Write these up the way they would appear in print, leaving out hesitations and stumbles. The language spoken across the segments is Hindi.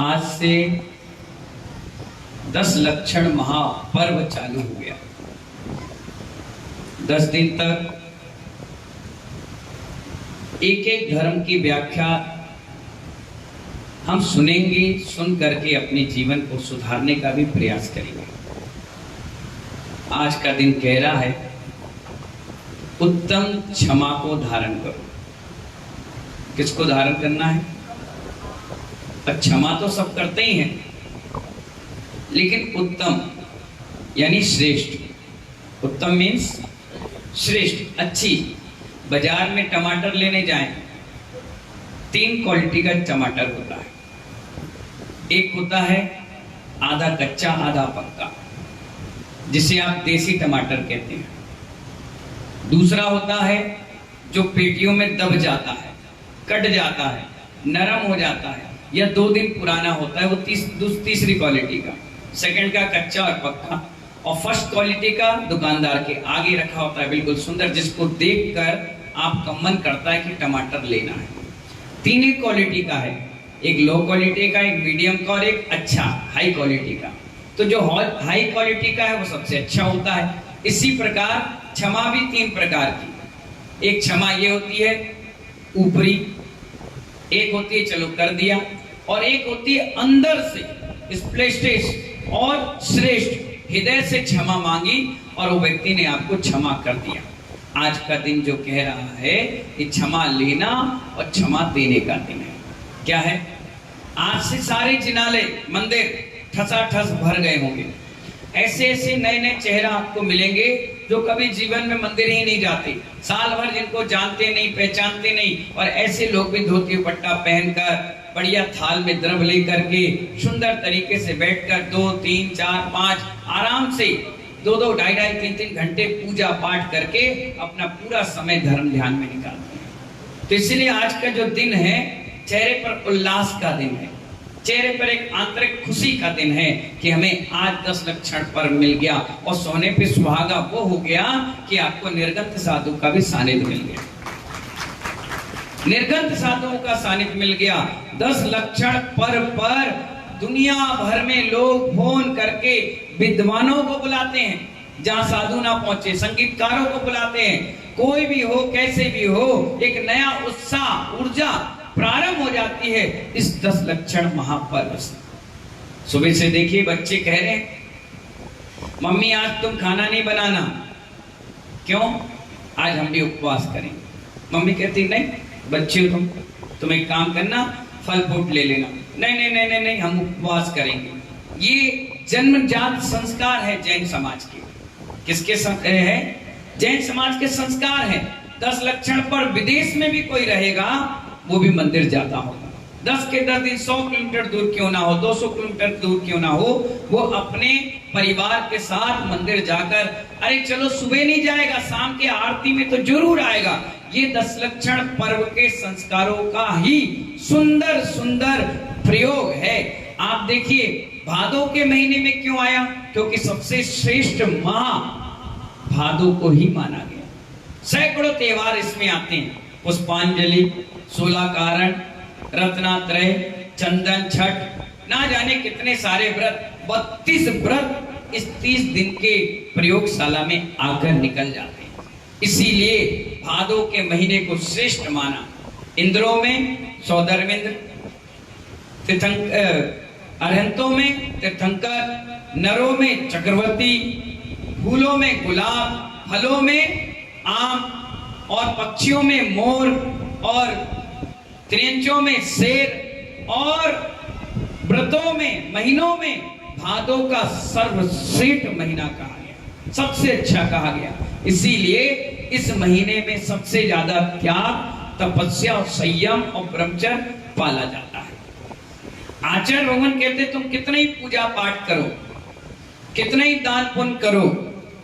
आज से 10 लक्षण महापर्व चालू हो गया। 10 दिन तक एक एक धर्म की व्याख्या हम सुनेंगे, सुन करके अपने जीवन को सुधारने का भी प्रयास करेंगे। आज का दिन कह रहा है उत्तम क्षमा को धारण करो। किसको धारण करना है? क्षमा तो सब करते ही हैं, लेकिन उत्तम यानी श्रेष्ठ। उत्तम मीन्स श्रेष्ठ, अच्छी। बाजार में टमाटर लेने जाएं, 3 क्वालिटी का टमाटर होता है। एक होता है आधा कच्चा आधा पक्का, जिसे आप देसी टमाटर कहते हैं। दूसरा होता है जो पेटियों में दब जाता है, कट जाता है, नरम हो जाता है या 2 दिन पुराना होता है, वो तीसरी क्वालिटी का। सेकंड का कच्चा और पक्का, और फर्स्ट क्वालिटी का दुकानदार के आगे रखा होता है, बिल्कुल सुंदर, जिसको देखकर आपका मन करता है कि टमाटर लेना है। 3 ही क्वालिटी का है, एक लो क्वालिटी का, एक मीडियम का और एक अच्छा हाई क्वालिटी का। तो जो हाई क्वालिटी का है वो सबसे अच्छा होता है। इसी प्रकार क्षमा भी 3 प्रकार की। एक क्षमा ये होती है ऊपरी, एक होती है चलो कर दिया, और एक होती है अंदर से स्प्लेस्टेस और श्रेष्ठ, हृदय से क्षमा मांगी और वो व्यक्ति ने आपको क्षमा कर दिया। आज का दिन जो कह रहा है कि क्षमा लेना और क्षमा देने का दिन है। क्या है? आज से सारे जिनाले मंदिर ठसाठस भर गए होंगे। ऐसे ऐसे नए नए चेहरा आपको मिलेंगे जो कभी जीवन में मंदिर ही नहीं जाते, साल भर जिनको जानते नहीं, पहचानते नहीं, और ऐसे लोग भी धोती पट्टा पहनकर बढ़िया थाल में द्रव लेकर के सुंदर तरीके से बैठकर 2, 3, 4, 5 आराम से 2, 2.5, 3 घंटे पूजा पाठ करके अपना पूरा समय धर्म ध्यान में निकालते हैं। तो इसलिए आज का जो दिन है चेहरे पर उल्लास का दिन है, चेहरे पर एक आंतरिक खुशी का दिन है कि हमें आज 10 लक्षण पर्व मिल गया। और सोने पे सुहागा वो हो गया कि आपको निर्गंत साधु का भी सानिध्य मिल गया। निर्गंत साधुओं का सानिध्य मिल गया। 10 लक्षण पर्व पर दुनिया भर में लोग फोन करके विद्वानों को बुलाते हैं, जहां साधु ना पहुंचे, संगीतकारों को बुलाते हैं। कोई भी हो, कैसे भी हो, एक नया उत्साह, ऊर्जा प्रारंभ हो जाती है इस 10 लक्षण महापर्व से। सुबह से देखिए बच्चे कह रहे हैं मम्मी आज तुम खाना नहीं बनाना। क्यों? आज हम भी उपवास करेंगे। मम्मी कहती नहीं बच्चे हो तुम एक काम करना, फल फ्रूट ले लेना। नहीं नहीं नहीं नहीं, नहीं हम उपवास करेंगे। ये जन्मजात संस्कार है जैन समाज के। किसके है? जैन समाज के संस्कार है। 10 लक्षण पर विदेश में भी कोई रहेगा वो भी मंदिर जाता होगा। 10 के 10 दिन 100 किलोमीटर दूर क्यों ना हो, 200 किलोमीटर दूर क्यों ना हो, वो अपने परिवार के साथ मंदिर जाकर, अरे चलो सुबह नहीं जाएगा, शाम के आरती में तो जरूर आएगा। ये 10 लक्षण पर्व के संस्कारों का ही सुंदर सुंदर प्रयोग है। आप देखिए भादो के महीने में क्यों आया? क्योंकि सबसे श्रेष्ठ माह भादो को ही माना गया। सैकड़ों त्योहार इसमें आते हैं, पुष्पांजलि, 16 कारण, रत्नात्रय, चंदन छठ, ना जाने कितने सारे व्रत, 32 व्रत इस 30 दिन के प्रयोगशाला में आकर निकल जाते हैं। इसीलिए भादो के महीने को श्रेष्ठ माना। इंद्रों में सौदर्मिंद्र, अरहंतों में तीर्थंकर, नरों में चक्रवर्ती, फूलों में गुलाब, फलों में आम, और पक्षियों में मोर, और त्रियंचों में शेर, और व्रतों में, महीनों में भादो का सर्वश्रेष्ठ महीना कहा गया, सबसे अच्छा कहा गया। इसीलिए इस महीने में सबसे ज्यादा त्याग, तपस्या और संयम और ब्रह्मचर्य पाला जाता है। आचार्य भगवान कहते तुम कितना ही पूजा पाठ करो, कितना ही दान पुण्य करो,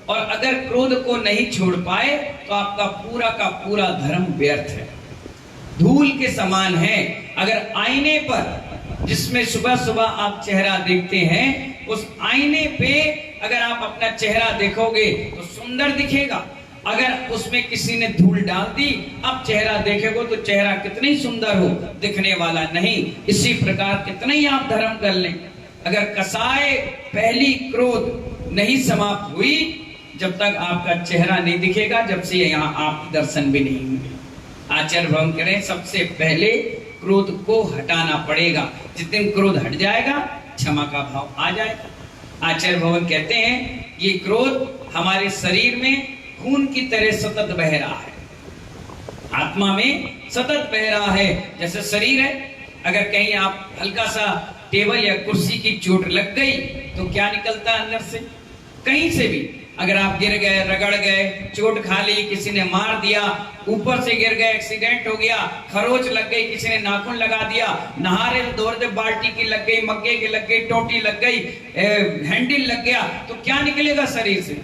और अगर क्रोध को नहीं छोड़ पाए तो आपका पूरा का पूरा धर्म व्यर्थ है, धूल के समान है। अगर आईने पर, जिसमें सुबह सुबह आप चेहरा देखते हैं, उस आईने पे अगर आप अपना चेहरा देखोगे तो सुंदर दिखेगा। अगर उसमें किसी ने धूल डाल दी, अब चेहरा देखेगो तो चेहरा कितनी सुंदर हो, दिखने वाला नहीं। इसी प्रकार कितना ही आप धर्म कर लें, अगर कसाय पहली क्रोध नहीं समाप्त हुई, जब तक आपका चेहरा नहीं दिखेगा, जब से यहाँ आपके दर्शन भी नहीं हुए। आचार्य भगवान करें सबसे पहले क्रोध को हटाना पड़ेगा। जिस दिन क्रोध हट जाएगा, क्षमा का भाव आ जाएगा। आचार्य भगवान कहते हैं ये क्रोध हमारे शरीर में खून की तरह सतत बह रहा है, आत्मा में सतत बह रहा है। जैसे शरीर है, अगर कहीं आप हल्का सा टेबल या कुर्सी की चोट लग गई तो क्या निकलता है अंदर से? कहीं से भी अगर आप गिर गए, रगड़ गए, चोट खा ली, किसी ने मार दिया, ऊपर से गिर गए, एक्सीडेंट हो गया, खरोच लग गई, किसी ने नाखून लगा दिया, नहा रहे तो दौड़ते बाल्टी की लग गई, मग्गे की लग गई, टोटी लग गई, हैंडल लग गया, तो क्या निकलेगा शरीर से?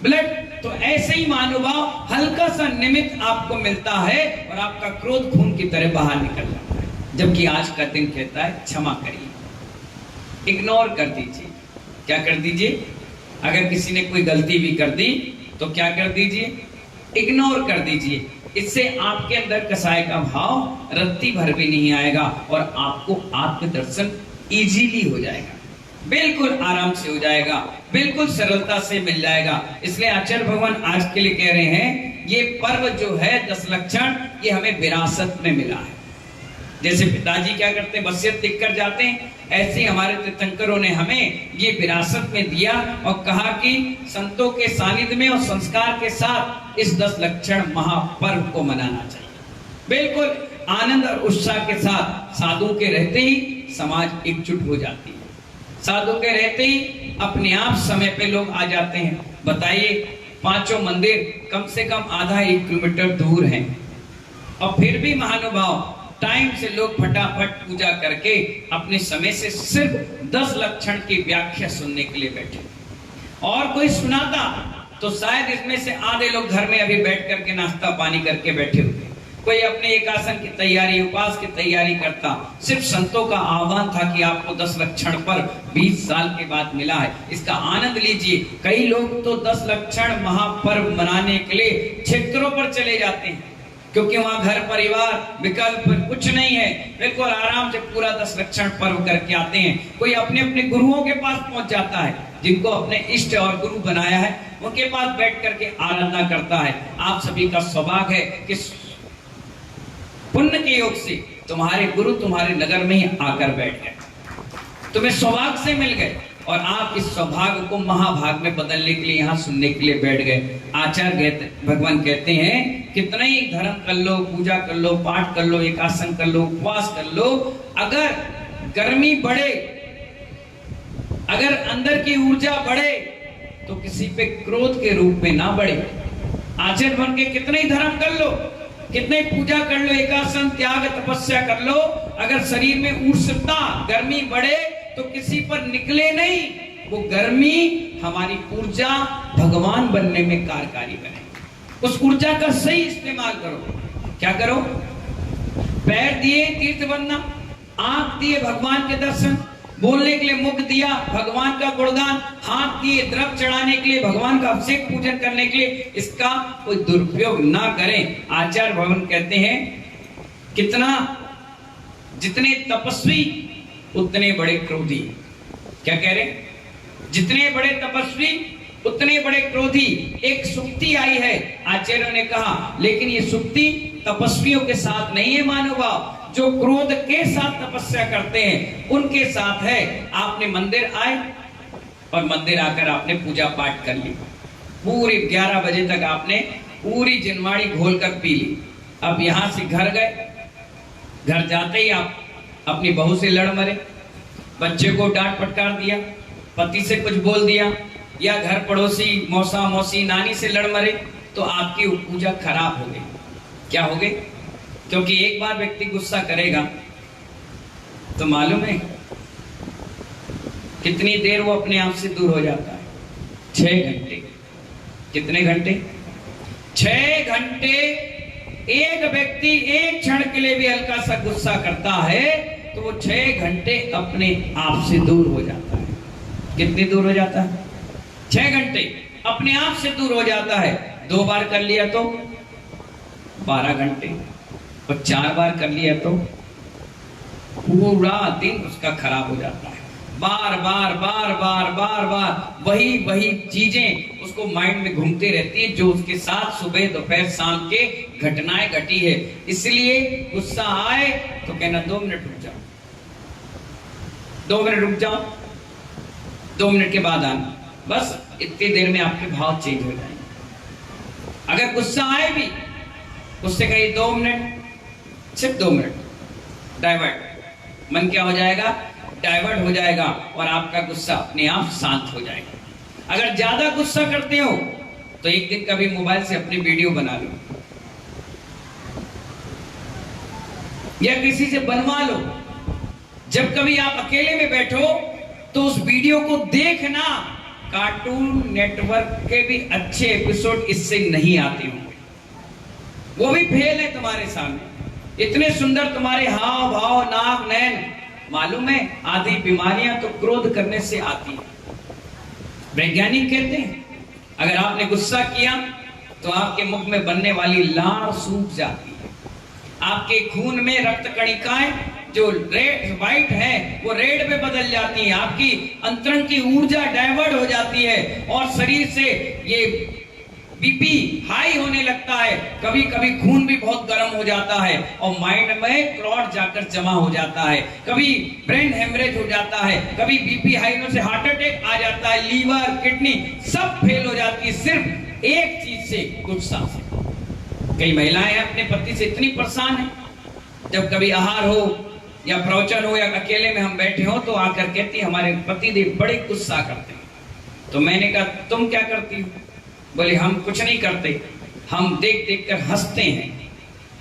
ब्लड। तो ऐसे ही महानुभाव हल्का सा निमित्त आपको मिलता है और आपका क्रोध खून की तरह बाहर निकल जाता है। जबकि आज का दिन कहता है क्षमा करिए, इग्नोर कर दीजिए। क्या कर दीजिए? अगर किसी ने कोई गलती भी कर दी तो क्या कर दीजिए? इग्नोर कर दीजिए। इससे आपके अंदर कसाय का भाव रत्ती भर भी नहीं आएगा और आपको आत्मदर्शन इजीली हो जाएगा, बिल्कुल आराम से हो जाएगा, बिल्कुल सरलता से मिल जाएगा। इसलिए आचार्य भगवान आज के लिए कह रहे हैं ये पर्व जो है 10 लक्षण, ये हमें विरासत में मिला है। जैसे पिताजी क्या करते हैं, वसीयत लिख कर जाते हैं, ऐसे हमारे तीर्थंकरों ने हमें ये विरासत में दिया और कहा कि संतों के सानिध्य में और संस्कार के साथ इस 10 लक्षण महापर्व को मनाना चाहिए, बिल्कुल आनंद और उत्साह के साथ। साधु के रहते ही समाज एकजुट हो जाती है, साधु के रहते ही अपने आप समय पे लोग आ जाते हैं। बताइए, 5 मंदिर कम से कम आधा 1 किलोमीटर दूर हैं और फिर भी महानुभाव टाइम से लोग फटाफट पूजा करके अपने समय से सिर्फ 10 लक्षण की व्याख्या सुनने के लिए बैठे। और कोई सुनाता तो शायद इसमें से आधे लोग घर में अभी बैठ करके नाश्ता पानी करके बैठे हुए, कोई अपने एकासन की तैयारी, उपास की तैयारी करता। सिर्फ संतों का आह्वान था कि आपको 10 लक्षण पर 20 साल के बाद मिला है, इसका आनंद लीजिए। कई लोग तो 10 लक्षण महापर्व मनाने के लिए क्षेत्रों पर चले जाते हैं, क्योंकि वहां घर परिवार विकल्प कुछ नहीं है, बिल्कुल आराम से पूरा 10 लक्षण पर्व करके आते हैं। कोई अपने अपने गुरुओं के पास पहुंच जाता है, जिनको अपने इष्ट और गुरु बनाया है, उनके पास बैठ करके आराधना करता है। आप सभी का सौभाग्य है कि पुण्य के योग से तुम्हारे गुरु तुम्हारे नगर में ही आकर बैठ गए, तुम्हें सौभाग्य से मिल गए और आप इस सौभाग्य को महाभाग में बदलने के लिए यहाँ सुनने के लिए बैठ गए। आचार्य भगवान कहते हैं कितना ही धर्म कर लो, पूजा कर लो, पाठ कर लो, एकासन कर लो, उपवास कर लो, अगर गर्मी बढ़े, अगर अंदर की ऊर्जा बढ़े तो किसी पे क्रोध के रूप में ना बढ़े। आचार्य बन के कितने ही धर्म कर लो, कितने पूजा कर लो, एकासन त्याग तपस्या कर लो, अगर शरीर में ऊष्मता गर्मी बढ़े तो किसी पर निकले नहीं। वो गर्मी हमारी ऊर्जा भगवान बनने में कार्यकारी बने। उस ऊर्जा का सही इस्तेमाल करो। क्या करो? पैर दिए तीर्थ बनना, आंख दिए भगवान के दर्शन, बोलने के लिए मुख दिया भगवान का गुणगान, हाथ दिए द्रव्य चढ़ाने के लिए, भगवान का अभिषेक पूजन करने के लिए, इसका कोई दुरुपयोग ना करें। आचार्य भगवान कहते हैं कितना, जितने तपस्वी उतने बड़े क्रोधी। क्या कह रहे? जितने बड़े तपस्वी उतने बड़े क्रोधी। एक सुक्ति आई है, आचार्यों ने कहा, लेकिन ये सुक्ति तपस्वियों के साथ नहीं है मानवभाव, जो क्रोध के साथ तपस्या करते हैं उनके साथ है। आपने मंदिर आए और मंदिर आकर आपने पूजा पाठ कर ली, पूरी 11 बजे तक आपने पूरी जिनवाड़ी घोल कर पी ली। अब यहां से घर गए, घर जाते ही आप अपनी बहू से लड़ मरे, बच्चे को डांट फटकार दिया, पति से कुछ बोल दिया, या घर पड़ोसी मौसा मौसी नानी से लड़ मरे, तो आपकी पूजा खराब हो गई। क्या हो गई? क्योंकि एक बार व्यक्ति गुस्सा करेगा तो मालूम है कितनी देर वो अपने आप से दूर हो जाता है? 6 घंटे। कितने घंटे? 6 घंटे। एक व्यक्ति एक क्षण के लिए भी हल्का सा गुस्सा करता है तो वो 6 घंटे अपने आप से दूर हो जाता है। कितनी दूर हो जाता है? 6 घंटे अपने आप से दूर हो जाता है। 2 बार कर लिया तो 12 घंटे, और 4 बार कर लिया तो पूरा दिन उसका खराब हो जाता है। बार बार बार बार बार बार वही वही चीजें उसको माइंड में घूमती रहती है, जो उसके साथ सुबह दोपहर शाम के घटनाएं घटी है। इसलिए गुस्सा आए तो कहना 2 मिनट रुक जाओ, 2 मिनट रुक जाओ, 2 मिनट के बाद आना। बस इतनी देर में आपके भाव चेंज हो जाएंगे। अगर गुस्सा आए भी, उससे कहिए 2 मिनट, सिर्फ 2 मिनट, डाइवर्ट। मन क्या हो जाएगा? डाइवर्ट हो जाएगा, और आपका गुस्सा अपने आप शांत हो जाएगा। अगर ज्यादा गुस्सा करते हो तो एक दिन कभी मोबाइल से अपनी वीडियो बना लो, या किसी से बनवा लो। जब कभी आप अकेले में बैठो तो उस वीडियो को देखना। कार्टून नेटवर्क के भी अच्छे एपिसोड इससे नहीं आते होंगे, वो भी फेल है तुम्हारे सामने। इतने सुंदर तुम्हारे हाव भाव, नाक, नैन, मालूम है आधी बीमारियां तो क्रोध करने से आती है। वैज्ञानिक कहते हैं अगर आपने गुस्सा किया तो आपके मुख में बनने वाली लार सूख जाती है, आपके खून में रक्त कणिकाएं जो रेड व्हाइट है वो रेड में बदल जाती है, आपकी अंतरंग की ऊर्जा डाइवर्ट हो जाती है, और शरीर से ये बीपी हाई होने लगता है। कभी कभी खून भी बहुत गर्म हो जाता है, और माइंड में क्लॉट जाकर जमा हो जाता है। कभी ब्रेन हेमरेज हो जाता है, कभी बीपी हाई होने से हार्ट अटैक आ जाता है, लीवर, किडनी सब फेल हो जाती है, सिर्फ एक चीज से, गुस्सा से। कई महिलाएं अपने पति से इतनी परेशान है, जब कभी आहार हो या प्रवचन हो या अकेले में हम बैठे हो तो आकर कहती हमारे पति देव बड़े गुस्सा करते हैं। तो मैंने कहा तुम क्या करती हो? बोले हम कुछ नहीं करते, हम देख देख कर हंसते हैं।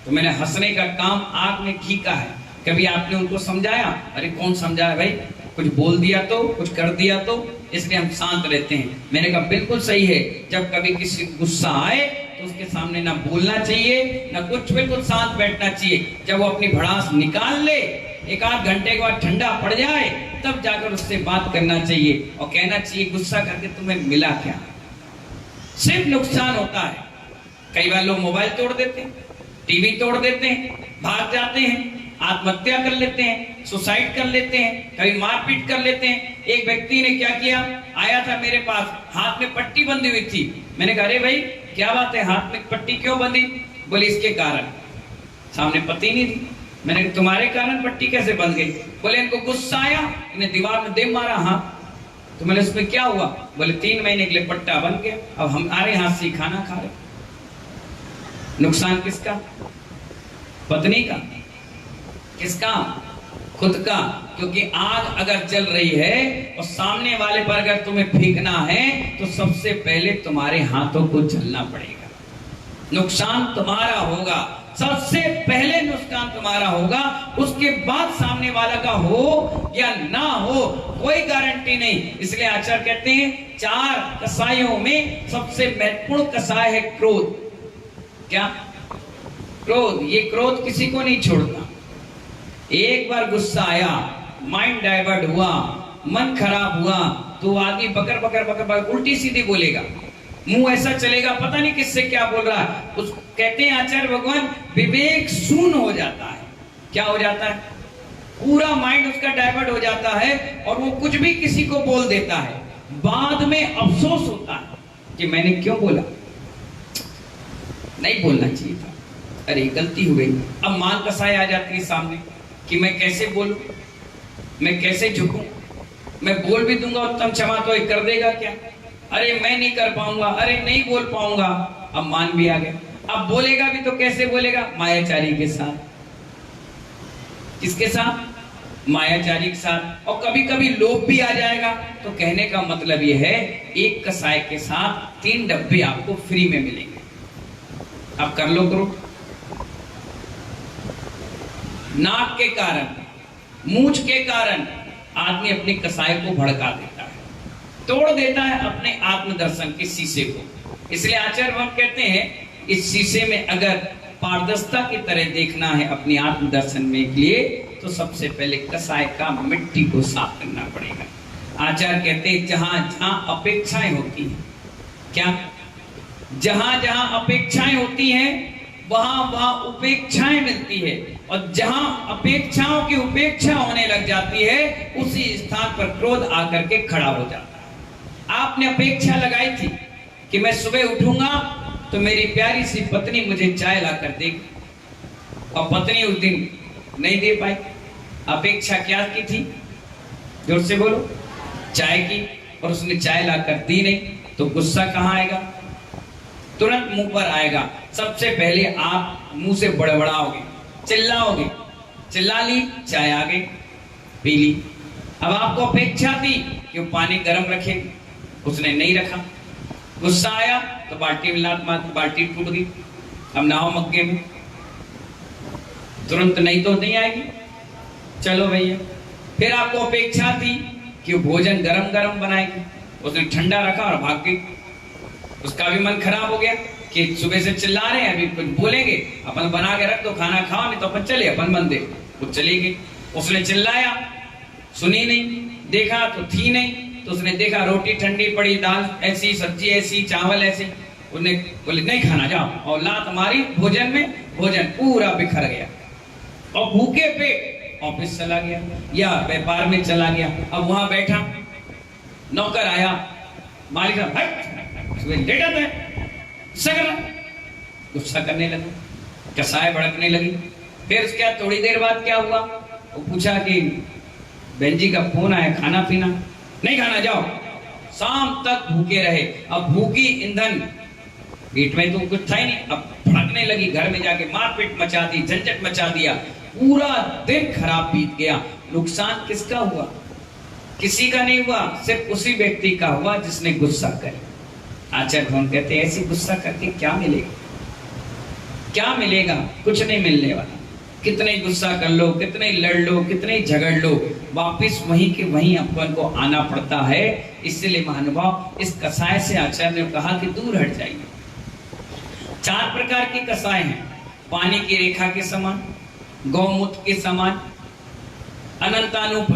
तो मैंने हंसने का काम आग में घी का है। कभी आपने उनको समझाया? अरे कौन समझाया भाई, कुछ बोल दिया तो, कुछ कर दिया तो, इसलिए हम शांत रहते हैं। मैंने कहा बिल्कुल सही है, जब कभी किसी गुस्सा आए तो उसके सामने ना बोलना चाहिए ना कुछ, बिल्कुल शांत बैठना चाहिए। जब वो अपनी भड़ास निकाल ले, 1-8 घंटे के बाद ठंडा पड़ जाए, तब जाकर उससे बात करना चाहिए और कहना चाहिए गुस्सा करके तुम्हें मिला क्या? सिर्फ नुकसान होता है। कई बार लोग मोबाइल तोड़ देते हैं, टीवी तोड़ देते हैं, भाग जाते हैं, आत्महत्या कर लेते हैं, सुसाइड कर लेते हैं, कभी मारपीट कर लेते हैं। एक व्यक्ति ने क्या किया, आया था मेरे पास, हाथ में पट्टी बंधी हुई थी। मैंने कहा अरे भाई क्या बात है, हाथ में पट्टी क्यों बंधी? बोले इसके कारण। सामने पति नहीं थी। मैंने कहा तुम्हारे कारण पट्टी कैसे बंध गई? बोले इनको गुस्सा आया, इन्हें दीवार में दे मारा हाथ। तो मैंने उसमें क्या हुआ? बोले 3 महीने के लिए पट्टा बन गया, अब हमारे हाथ से खाना खा रहे। नुकसान किसका? पत्नी का? किसका? खुद का। क्योंकि आग अगर जल रही है और सामने वाले पर अगर तुम्हें फेंकना है तो सबसे पहले तुम्हारे हाथों को जलना पड़ेगा। नुकसान तुम्हारा होगा, सबसे पहले नुकसान तुम्हारा होगा, उसके बाद सामने वाला का हो या ना हो कोई गारंटी नहीं। इसलिए आचार्य कहते हैं 4 कसायों में सबसे महत्वपूर्ण कसाय है क्रोध। क्या? क्रोध। ये क्रोध किसी को नहीं छोड़ता। एक बार गुस्सा आया, माइंड डाइवर्ट हुआ, मन खराब हुआ, तो आदमी बकर बकर बकर बकर उल्टी सीधी बोलेगा, मुंह ऐसा चलेगा, पता नहीं किससे क्या बोल रहा है। उस कहते हैं आचार्य भगवान विवेक शून्य हो जाता है। क्या हो जाता है? पूरा माइंड उसका डाइवर्ट हो जाता है और वो कुछ भी किसी को बोल देता है। बाद में अफसोस होता है कि मैंने क्यों बोला, नहीं बोलना चाहिए था, अरे गलती हो गई। अब मान कसाई आ जाती है सामने कि मैं कैसे बोलूं, मैं कैसे झुकूं, मैं बोल भी दूंगा उत्तम क्षमा तो कर देगा क्या? अरे मैं नहीं कर पाऊंगा, अरे नहीं बोल पाऊंगा। अब मान भी आ गया, अब बोलेगा भी तो कैसे बोलेगा? मायाचारी के साथ। किसके साथ? मायाचारी के साथ। और कभी कभी लोभ भी आ जाएगा। तो कहने का मतलब यह है एक कसाई के साथ 3 डब्बे आपको फ्री में मिलेंगे। अब कर लो करो। नाक के कारण, मूंछ के कारण आदमी अपने कसाई को भड़का देता है, तोड़ देता है अपने आत्मदर्शन के शीशे को। इसलिए आचार्य भगवान कहते हैं इस शीशे में अगर पारदर्शिता की तरह देखना है अपने आत्मदर्शन में के लिए तो सबसे पहले कसाई का मिट्टी को साफ करना पड़ेगा। आचार्य कहते हैं जहां जहां अपेक्षाएं होती हैं, क्या? जहां जहां अपेक्षाएं होती हैं वहां वहां उपेक्षाएं मिलती है, और जहां अपेक्षाओं की उपेक्षा होने लग जाती है उसी स्थान पर क्रोध आकर के खड़ा हो जाता है। आपने अपेक्षा लगाई थी कि मैं सुबह उठूंगा तो मेरी प्यारी सी पत्नी मुझे चाय ला कर देगी, और पत्नी उस दिन नहीं दे पाई। अपेक्षा क्या की थी? जोर से बोलो। चाय की, और उसने चाय ला कर दी नहीं, तो गुस्सा कहां आएगा? तुरंत मुंह पर आएगा। सबसे पहले आप मुंह से बड़बड़ाओगे, चिल्लाओगे, चिल्ला ली, चाय आ गई, पी ली। अब आपको अपेक्षा थी कि वो पानी गर्म रखेगी, उसने नहीं रखा, गुस्सा आया तो बाल्टी में लात मार, बाल्टी टूट गई, अब नहाओ मग्गे में। तुरंत नहीं तो नहीं आएगी, चलो भैया। फिर आपको अपेक्षा थी कि वो भोजन गरम गरम बनाएगी, उसने ठंडा रखा और भाग गई। उसका भी मन खराब हो गया कि सुबह से चिल्ला रहे हैं, अभी कुछ बोलेंगे, अपन बना के रख दो, खाना खाओ, नहीं तो अपन चले, अपन बंदे। वो चली गई। उसने चिल्लाया, सुनी नहीं, देखा तो थी नहीं, तो उसने देखा रोटी ठंडी पड़ी, दाल ऐसी, सब्जी ऐसी, चावल ऐसी। उसने बोले नहीं खाना, जाओ, और लात मारी भोजन में, भोजन पूरा बिखर गया। और भूखे पे ऑफिस चला गया या व्यापार में चला गया। अब वहां बैठा, नौकर आया, मालिक गुस्सा करने लगा, कसाय भड़कने लगी। फिर क्या थोड़ी देर बाद क्या हुआ? वो पूछा कि बहन जी का फोन आया, खाना पीना? नहीं खाना, जाओ। शाम तक भूखे रहे। अब भूखी ईंधन, पेट में तो कुछ था ही नहीं, अब भड़कने लगी, घर में जाके मारपीट मचा दी, झंझट मचा दिया, पूरा दिन खराब बीत गया। नुकसान किसका हुआ? किसी का नहीं हुआ, सिर्फ उसी व्यक्ति का हुआ जिसने गुस्सा कर। आचार्य भगवान कहते हैं ऐसी गुस्सा करके क्या मिलेगा? क्या मिलेगा? कुछ नहीं मिलने वाला। कितने गुस्सा कर लो, कितने लड़ लो, कितने झगड़ लो, वापिस वहीं के वहीं अपन को आना पड़ता है। इसलिए महानुभाव, इस कसाय से आचार्य ने कहा कि दूर हट जाइए। 4 प्रकार के कसाय हैं। पानी की रेखा के समान, गौमूत्र के समान, अनंतानुप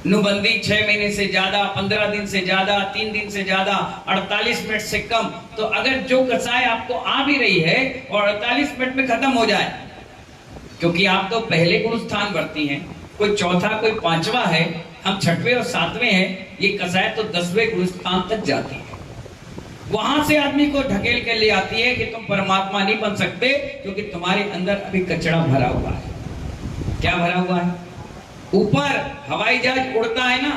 नुबंदी 6 महीने से ज्यादा, 15 दिन से ज्यादा, 3 दिन से ज्यादा, 48 मिनट से कम। तो अगर जो कसाय आपको आ भी रही है और 48 मिनट में खत्म हो जाए, क्योंकि आप तो पहले गुण स्थान बढ़ती हैं, कोई चौथा, कोई 5वां है, हम 6वें और 7वें हैं, ये कसाय तो 10वें गुण स्थान तक जाती है। वहां से आदमी को ढकेल के ले आती है कि तुम परमात्मा नहीं बन सकते, क्योंकि तुम्हारे अंदर अभी कचरा भरा हुआ है। क्या भरा हुआ है? ऊपर हवाई जहाज उड़ता है ना,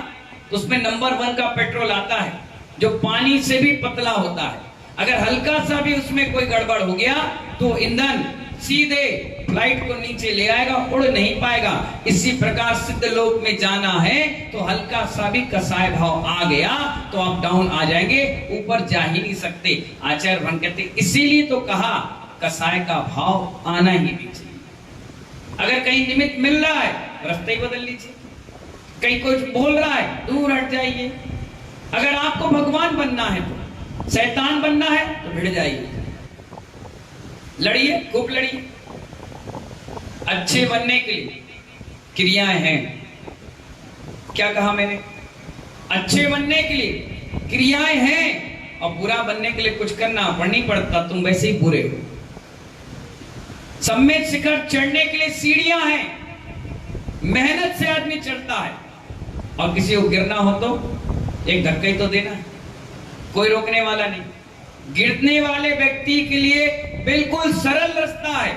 तो उसमें नंबर 1 का पेट्रोल आता है, जो पानी से भी पतला होता है। अगर हल्का सा भी उसमें कोई गड़बड़ हो गया तो ईंधन सीधे फ्लाइट को नीचे ले आएगा, उड़ नहीं पाएगा। इसी प्रकार सिद्ध लोक में जाना है तो हल्का सा भी कसाय भाव आ गया तो आप डाउन आ जाएंगे, ऊपर जा ही नहीं सकते। आचार्य भगवान कहते इसीलिए तो कहा कसाय का भाव आना ही नहीं चाहिए। अगर कहीं निमित्त मिल रहा है, रास्ते ही बदल लीजिए। कहीं कुछ बोल रहा है, दूर हट जाइए। अगर आपको भगवान बनना है तो, शैतान बनना है तो भिड़ जाइए, लड़िए, खूब लड़िए। अच्छे बनने के लिए क्रियाएं हैं। क्या कहा मैंने? अच्छे बनने के लिए क्रियाएं हैं, और बुरा बनने के लिए कुछ करना नहीं पड़ता, तुम वैसे ही बुरे हो। सम्यक शिखर चढ़ने के लिए सीढ़ियां हैं, मेहनत से आदमी चढ़ता है। और किसी को गिरना हो तो एक धक्का ही तो देना है, कोई रोकने वाला नहीं। गिरने वाले व्यक्ति के लिए बिल्कुल सरल रास्ता है,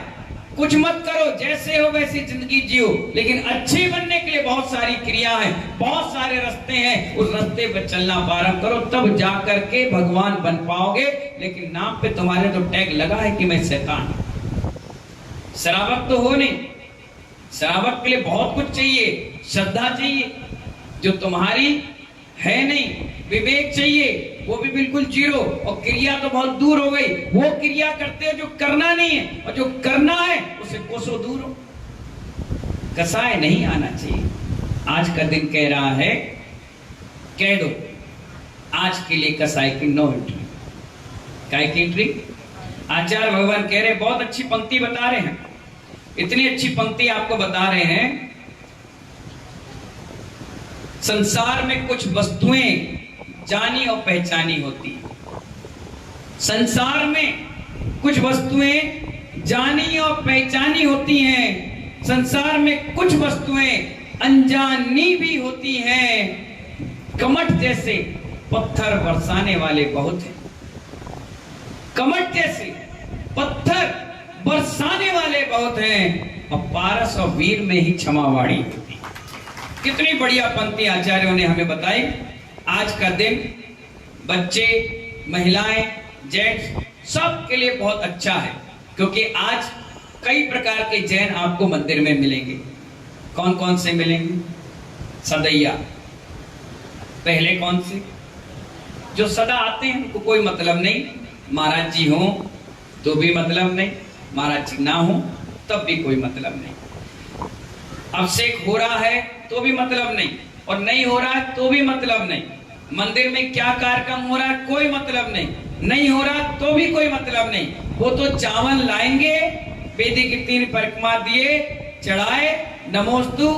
कुछ मत करो, जैसे हो वैसी जिंदगी जियो। लेकिन अच्छे बनने के लिए बहुत सारी क्रिया है, बहुत सारे रास्ते हैं, उस रास्ते पर चलना प्रारंभ करो, तब जाकर के भगवान बन पाओगे। लेकिन नाम पे तुम्हारे तो टैग लगा है कि मैं शैतान हूं। श्रावक तो हो नहीं, श्रावक के लिए बहुत कुछ चाहिए, श्रद्धा चाहिए जो तुम्हारी है नहीं, विवेक चाहिए वो भी बिल्कुल जीरो, और क्रिया तो बहुत दूर हो गई। वो क्रिया करते हो जो करना नहीं है, और जो करना है उससे कोसों दूर हो। कसाय नहीं आना चाहिए। आज का दिन कह रहा है, कह दो आज के लिए कसाय की नो एंट्री। काय की एंट्री? आचार्य भगवान कह रहे, बहुत अच्छी पंक्ति बता रहे हैं, इतनी अच्छी पंक्ति आपको बता रहे हैं। संसार में कुछ वस्तुएं जानी और पहचानी होती है। संसार में कुछ वस्तुएं जानी और पहचानी होती हैं, संसार में कुछ वस्तुएं अनजानी भी होती हैं। कमठ जैसे पत्थर बरसाने वाले बहुत हैं, कमठ जैसे पत्थर बरसाने वाले बहुत हैं, और पारस और वीर में ही क्षमावाणी होती है। कितनी बढ़िया पंक्ति आचार्यों ने हमें बताई। आज का दिन बच्चे, महिलाएं, जेंट्स सब के लिए बहुत अच्छा है, क्योंकि आज कई प्रकार के जैन आपको मंदिर में मिलेंगे। कौन कौन से मिलेंगे? सदैया। पहले कौन से? जो सदा आते हैं, उनको कोई मतलब नहीं, महाराज जी हो तो भी मतलब नहीं, महाराज जी ना हो तब भी कोई मतलब नहीं, अभिषेक हो रहा है तो भी मतलब नहीं, और नहीं हो रहा है तो भी मतलब नहीं, मंदिर में क्या कार्यक्रम हो रहा है कोई मतलब नहीं, नहीं हो रहा तो भी कोई मतलब नहीं। वो तो चावल लाएंगे, वेदी की 3 परिक्रमा दिए, चढ़ाए, नमोस्तु,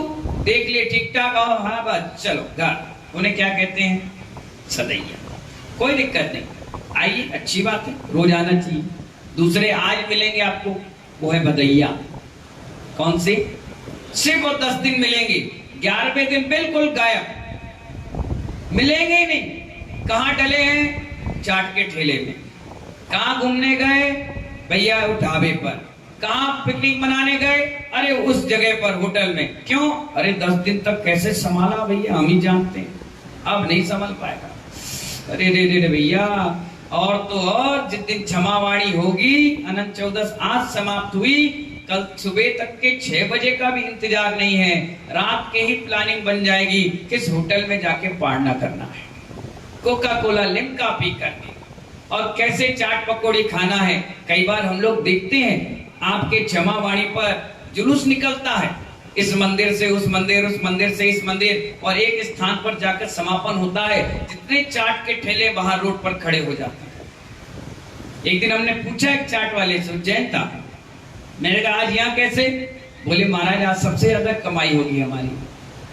देख लिए ठीक ठाक, और हाँ बस चलो घर। उन्हें क्या कहते हैं? सदैया। कोई दिक्कत नहीं, आइए, अच्छी बात है, रोज आना चाहिए। दूसरे आज मिलेंगे आपको, वो है भदैया। कौन से? सिर्फ वो 10 दिन मिलेंगे, 11वें दिन बिल्कुल गायब, मिलेंगे ही नहीं। कहां डले हैं? चाट के ठेले में। कहां घूमने गए? भैया ढाबे पर। कहां पिकनिक मनाने गए? अरे उस जगह पर, होटल में। क्यों? अरे 10 दिन तक कैसे संभाला भैया, हम ही जानते हैं, अब नहीं संभाल पाएगा। अरे रे रे भैया, और तो और जिस दिन क्षमावाणी होगी, अनंत चौदस आज समाप्त हुई, कल सुबह तक के 6 बजे का भी इंतजार नहीं है, रात के ही प्लानिंग बन जाएगी, किस होटल में जाके पार्टी करना है, कोका कोला लिम्का पी करके, और कैसे चाट पकौड़ी खाना है। कई बार हम लोग देखते हैं आपके क्षमावाणी पर जुलूस निकलता है, इस मंदिर से उस मंदिर, उस मंदिर से इस मंदिर, और एक स्थान पर जाकर समापन होता है, जितने चाट के ठेले बाहर रोड पर खड़े हो जाते हैं। एक दिन हमने पूछा एक चाट वाले से, उज्जैन था, मैंने कहा आज यहाँ कैसे? बोले महाराज आज सबसे ज्यादा कमाई होगी हमारी।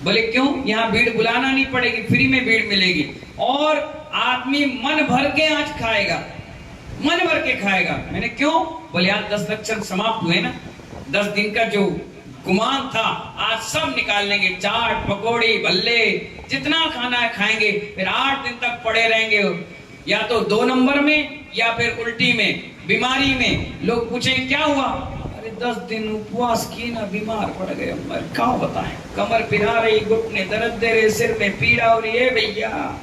बोले क्यों? यहाँ भीड़ बुलाना नहीं पड़ेगी, फ्री में भीड़ मिलेगी, और आदमी मन भर के आज खाएगा, मन भर के खाएगा। मैंने क्यों? बोले आज 10 लक्षण समाप्त हुए ना, 10 दिन का जो गुमान था आज सब निकाल लेंगे, चाट पकौड़ी भल्ले जितना खाना है खाएंगे, फिर 8 दिन तक पड़े रहेंगे, या तो 2 नंबर में या फिर उल्टी में, बीमारी में। लोग पूछें क्या हुआ? अरे 10 दिन उपवास की ना, बीमार पड़ गए। क्या बताएं, कमर पिरा रही, घुटने दर्द दे रहे, सिर में पीड़ा हो रही है। भैया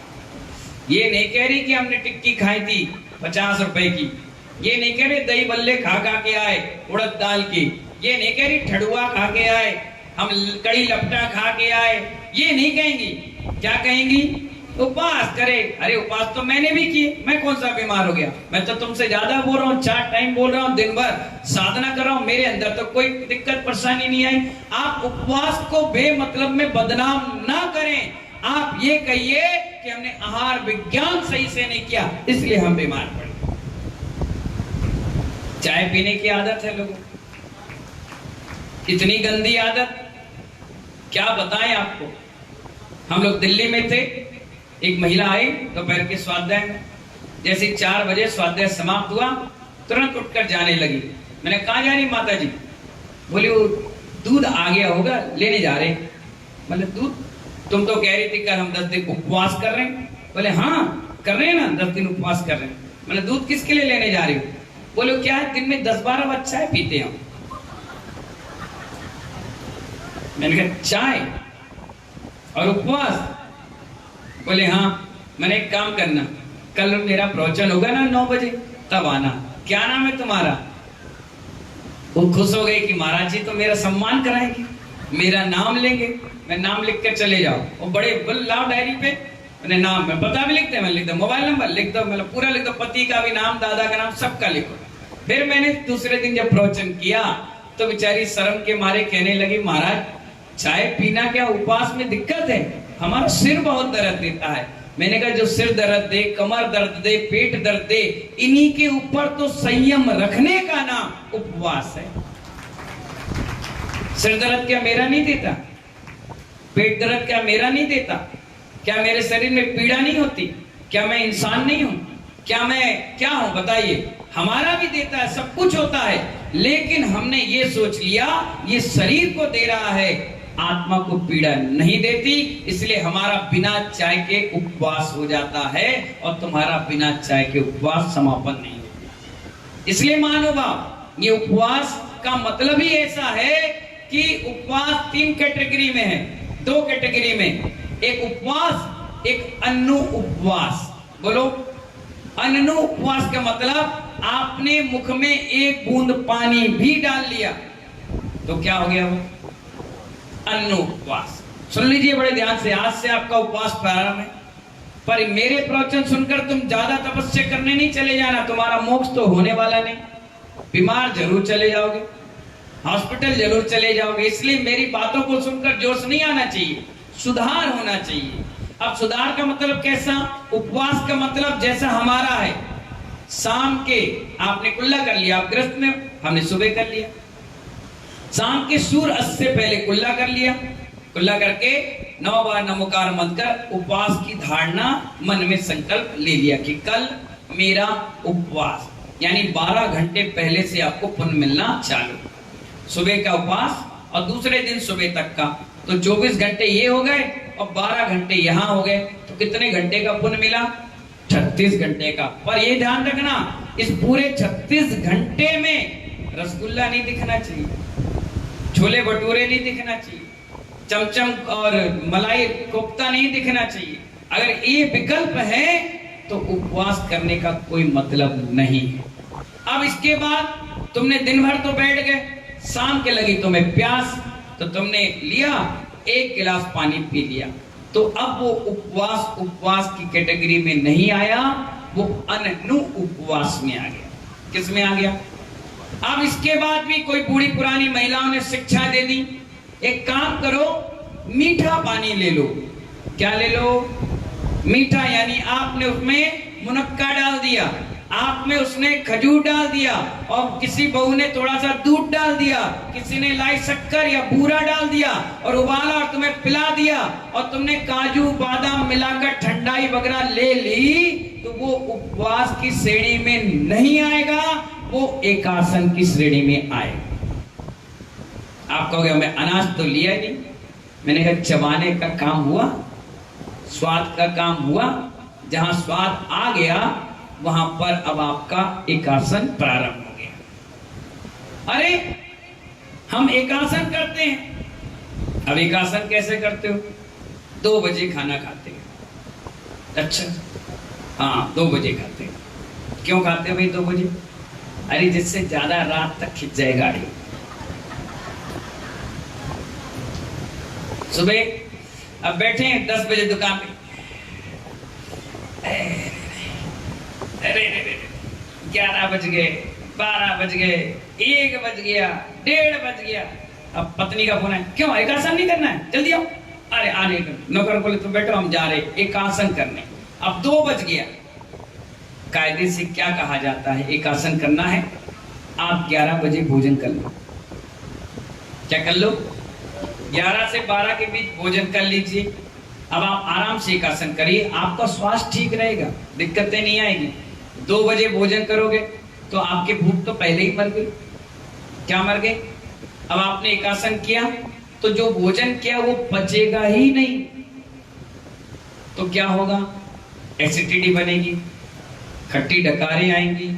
ये नहीं कह रही कि हमने टिक्की खाई थी 50 रुपए की, ये नहीं कह रही दही बल्ले खा के आए उड़द दाल की, ये नहीं कह रही ठड़ुआ खा के आए, हम कड़ी लपटा खा के आए, ये नहीं कहेंगी। क्या कहेंगी? उपवास करे। अरे उपवास तो मैंने भी किए, मैं कौन सा बीमार हो गया? मैं तो तुमसे ज्यादा बोल रहा हूँ, 4 टाइम बोल रहा हूँ, दिन भर साधना कर रहा हूँ, मेरे अंदर तो कोई दिक्कत परेशानी नहीं आई। आप उपवास को बेमतलब में बदनाम ना करें, आप ये कहिए कि हमने आहार विज्ञान सही से नहीं किया, इसलिए हम बीमार पड़े। चाय पीने की आदत है लोगों, इतनी गंदी आदत, क्या बताएं आपको। हम लोग दिल्ली में थे, एक महिला आई दोपहर के स्वाध्याय में, जैसे 4 बजे स्वाध्याय समाप्त हुआ, तुरंत उठकर जाने लगी। मैंने कहा जा रही माता जी? बोली वो दूध आ गया होगा, लेने जा रहे। मतलब दूध? तुम तो कह रही थी कल हम 10 दिन उपवास कर रहे हैं। बोले हाँ कर रहे हैं ना, 10 दिन उपवास कर रहे हैं। मतलब दूध किसके लिए लेने जा रही हो? बोले क्या है, दिन में 10-12 बार चाय पीते हैं। मैंने कहा चाय और उपवास? बोले हाँ। मैंने एक काम करना, कल मेरा प्रवचन होगा ना 9 बजे, तब आना। क्या नाम है तुम्हारा? वो खुश हो गई कि महाराज जी तो मेरा सम्मान कराएंगे, मेरा नाम लेंगे। मैं नाम लिख कर चले जाओ, वो बड़े लाओ डायरी पे, मैंने नाम में पता भी लिखते, मैं लिख दो, मोबाइल नंबर लिख दो, मतलब पूरा लिख दो, पति का भी नाम, दादा का नाम, सबका लिखो। फिर मैंने दूसरे दिन जब प्रवचन किया तो बेचारी शर्म के मारे कहने लगी, महाराज चाय पीना क्या उपवास में दिक्कत है? हमारा सिर बहुत दर्द देता है। मैंने कहा जो सिर दर्द दे, कमर दर्द दे, पेट दर्द दे, इन्हीं के ऊपर तो संयम रखने का नाम उपवास है। सिर दर्द क्या मेरा नहीं देता? पेट दर्द क्या मेरा नहीं देता? क्या मेरे शरीर में पीड़ा नहीं होती? क्या मैं इंसान नहीं हूं? क्या मैं क्या हूं बताइए? हमारा भी देता है, सब कुछ होता है, लेकिन हमने ये सोच लिया ये शरीर को दे रहा है, आत्मा को पीड़ा नहीं देती, इसलिए हमारा बिना चाय के उपवास हो जाता है और तुम्हारा बिना चाय के उपवास समापन नहीं होता। इसलिए महानुभाव, ये उपवास का मतलब ही ऐसा है कि उपवास 3 कैटेगरी में है, 2 कैटेगरी में, एक उपवास, एक अन्नु उपवास। बोलो, अन्नु उपवास का मतलब आपने मुख में एक बूंद पानी भी डाल लिया तो क्या हो गया वो? अन्नु उपवास। सुन लीजिए बड़े ध्यान से, आज से आपका उपवास प्रारंभ है। पर मेरे प्रवचन सुनकर तुम ज्यादा तपस्या करने नहीं चले जाना, तुम्हारा मोक्ष तो होने वाला नहीं, बीमार जरूर चले जाओगे, हॉस्पिटल जरूर चले जाओगे। इसलिए मेरी बातों को सुनकर जोश नहीं आना चाहिए, सुधार होना चाहिए। अब सुधार का मतलब कैसा? उपवास का मतलब जैसा हमारा है, शाम के आपने कुल्ला कर लिया, आप ग्रस्त में, हमने सुबह कर लिया, शाम के सूर्य अस्त से पहले कुल्ला कर लिया, कुल्ला करके 9 बार नमोकार मंत्र कर उपवास की धारणा मन में संकल्प ले लिया कि कल मेरा उपवास, यानी 12 घंटे पहले से आपको पुण्य मिलना चालू, सुबह का उपवास और दूसरे दिन सुबह तक का, तो 24 घंटे ये हो गए और 12 घंटे यहाँ हो गए, तो कितने घंटे का पुण्य मिला? 36 घंटे का। पर ये ध्यान रखना, इस पूरे 36 घंटे में रसगुल्ला नहीं दिखना चाहिए, छोले भटूरे नहीं दिखना चाहिए, चमचम और मलाई कोफ्ता नहीं दिखना चाहिए। अगर ये विकल्प है तो उपवास करने का कोई मतलब नहीं है। अब इसके बाद तुमने दिन भर तो बैठ गए, शाम के लगी तुम्हें प्यास, तो तुमने लिया 1 गिलास पानी पी लिया, तो अब वो उपवास की कैटेगरी में नहीं आया, वो अन्नु उपवास में आ गया। किस में आ गया? अब इसके बाद भी कोई बूढ़ी पुरानी महिलाओं ने शिक्षा दे दी, एक काम करो, मीठा पानी ले लो। क्या ले लो? मीठा, यानी आपने उसमें मुनक्का डाल दिया, आप में उसने खजूर डाल दिया, और किसी बहू ने थोड़ा सा दूध डाल दिया, किसी ने लाई शक्कर या बूरा डाल दिया और उबाला और तुम्हें पिला दिया, और तुमने काजू बादाम मिलाकर ठंडाई वगैरह ले ली, तो वो उपवास की श्रेणी में नहीं आएगा, वो एकासन की श्रेणी में आएगा। आप कहोगे मैं अनाज तो लिया ही नहीं, मैंने कहा चबाने का काम हुआ, स्वाद का काम हुआ, जहां स्वाद आ गया वहां पर अब आपका एकासन प्रारंभ हो गया। अरे हम एकासन करते हैं, अब एकासन कैसे करते हो? 2 बजे खाना खाते हैं। अच्छा, हाँ 2 बजे खाते हैं। क्यों खाते हो भाई 2 बजे? अरे जिससे ज्यादा रात तक खिंच जाए गाड़ी। सुबह अब बैठे हैं 10 बजे दुकान पे, अरे 11 बज गए, 12 बज गए, 1 बज गया, 1:30 बज गया। अब पत्नी का फोन है, क्यों एकासन नहीं करना है? जल्दी आओ। अरे आने नौकर बोले तो बैठो, हम जा रहे एकासन करने। अब 2 बज गया। कायदे से क्या कहा जाता है? एकासन करना है, आप 11 बजे भोजन कर लो। क्या कर लो? 11 से 12 के बीच भोजन कर लीजिए। अब आप आराम से एकासन करिए, आपका स्वास्थ्य ठीक रहेगा, दिक्कतें नहीं आएगी। 2 बजे भोजन करोगे तो आपके भूख तो पहले ही मर गई। क्या मर गए? अब आपने एकासन किया तो जो भोजन किया वो पचेगा ही नहीं, तो क्या होगा? एसिडिटी बनेगी, खट्टी डकारें आएंगी,